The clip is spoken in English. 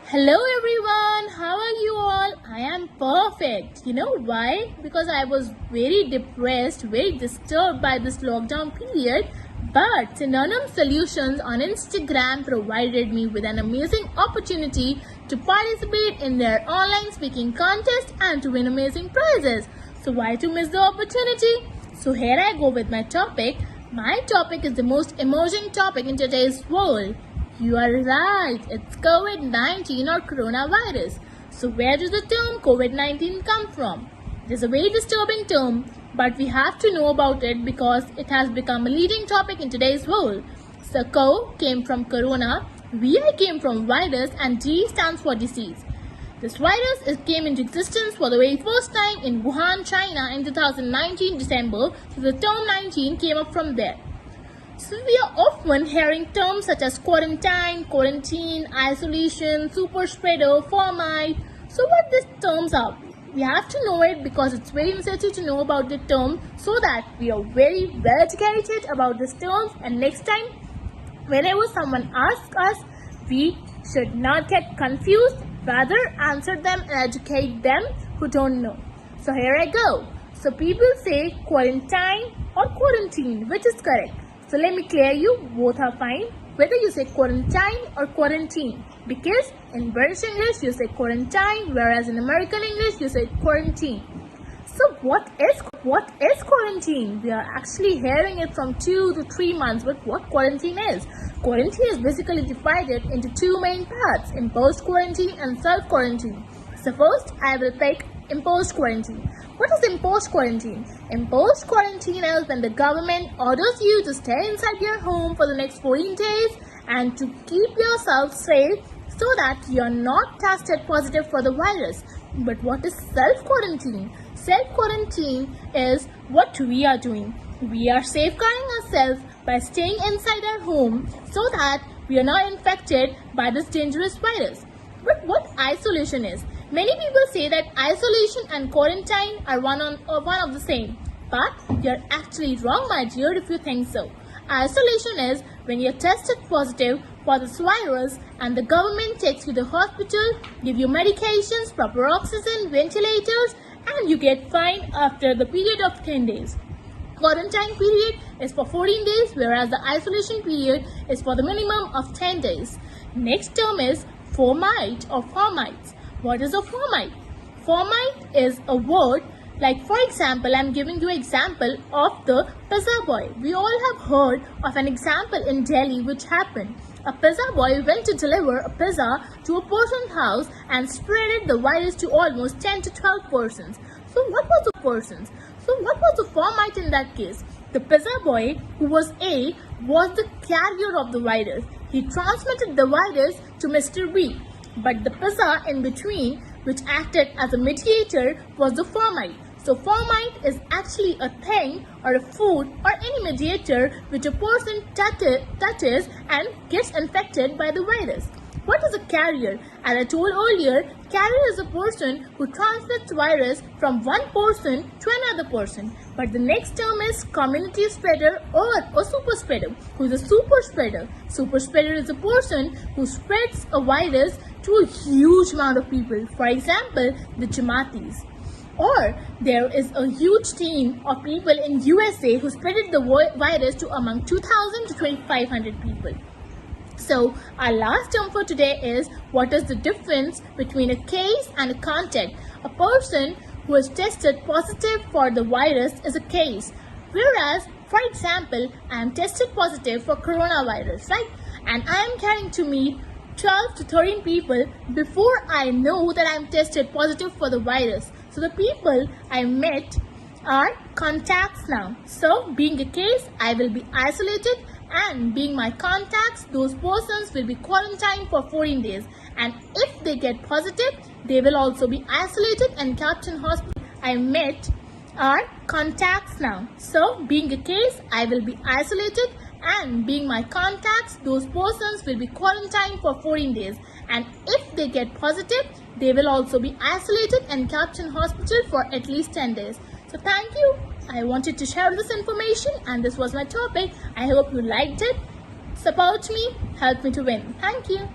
Hello everyone, how are you all? I am perfect. You know why? Because I was very depressed, very disturbed by this lockdown period. But Synonym Solutions on Instagram provided me with an amazing opportunity to participate in their online speaking contest and to win amazing prizes. So why to miss the opportunity? So here I go with my topic. My topic is the most emerging topic in today's world. You are right, it's COVID-19 or coronavirus. So where does the term COVID-19 come from? It is a very disturbing term, but we have to know about it because it has become a leading topic in today's world. So CO came from corona, VI came from virus, and D stands for disease. This virus came into existence for the very first time in Wuhan, China in 2019 December, so the term 19 came up from there. So we are often hearing terms such as quarantine, isolation, super spreader, formite. So what these terms are? We have to know it because it's very necessary to know about the term so that we are very well educated about these terms, and next time whenever someone asks us, we should not get confused, rather answer them and educate them who don't know. So here I go. So people say quarantine or quarantine, which is correct? So let me clear you, both are fine. Whether you say quarantine or quarantine, because in British English you say quarantine, whereas in American English you say quarantine. So what is quarantine? We are actually hearing it from 2 to 3 months, but what quarantine is? Quarantine is basically divided into two main parts, imposed quarantine and self-quarantine. So first I will pick imposed quarantine. What is imposed quarantine? Imposed quarantine is when the government orders you to stay inside your home for the next 14 days and to keep yourself safe so that you are not tested positive for the virus. But what is self-quarantine? Self-quarantine is what we are doing. We are safeguarding ourselves by staying inside our home so that we are not infected by this dangerous virus. But what isolation is? Many people say that isolation and quarantine are one of the same. But you're actually wrong, my dear, if you think so. Isolation is when you're tested positive for this virus and the government takes you to the hospital, give you medications, proper oxygen, ventilators, and you get fined after the period of 10 days. Quarantine period is for 14 days, whereas the isolation period is for the minimum of 10 days. Next term is formite or formites. What is a formite? Formite is a word like, for example, I'm giving you an example of the pizza boy. We all have heard of an example in Delhi which happened. A pizza boy went to deliver a pizza to a person's house and spread the virus to almost 10 to 12 persons. So what was the persons? So what was the formite in that case? The pizza boy, who was A, was the carrier of the virus. He transmitted the virus to Mr. B. But the pizza in between, which acted as a mediator, was the formite. So formite is actually a thing or a food or any mediator which a person touches and gets infected by the virus. What is a carrier? As I told earlier, carrier is a person who transmits virus from one person to another person. But the next term is community spreader or a super spreader. Who is a super spreader? Super spreader is a person who spreads a virus to a huge amount of people. For example, the Jamatis. Or there is a huge team of people in USA who spread the virus to among 2,000 to 2,500 people. So our last term for today is, what is the difference between a case and a contact? A person who is tested positive for the virus is a case. Whereas, for example, I am tested positive for coronavirus, right? And I am carrying to meet 12 to 13 people before I know that I am tested positive for the virus. So the people I met are contacts now. So being a case, I will be isolated, and being my contacts, those persons will be quarantined for 14 days. And if they get positive, they will also be isolated and kept in hospital. I met are contacts now. So being a case, I will be isolated, and being my contacts, those persons will be quarantined for 14 days. And if they get positive, they will also be isolated and kept in hospital for at least 10 days. So thank you. I wanted to share this information and this was my topic. I hope you liked it. Support me, help me to win. Thank you.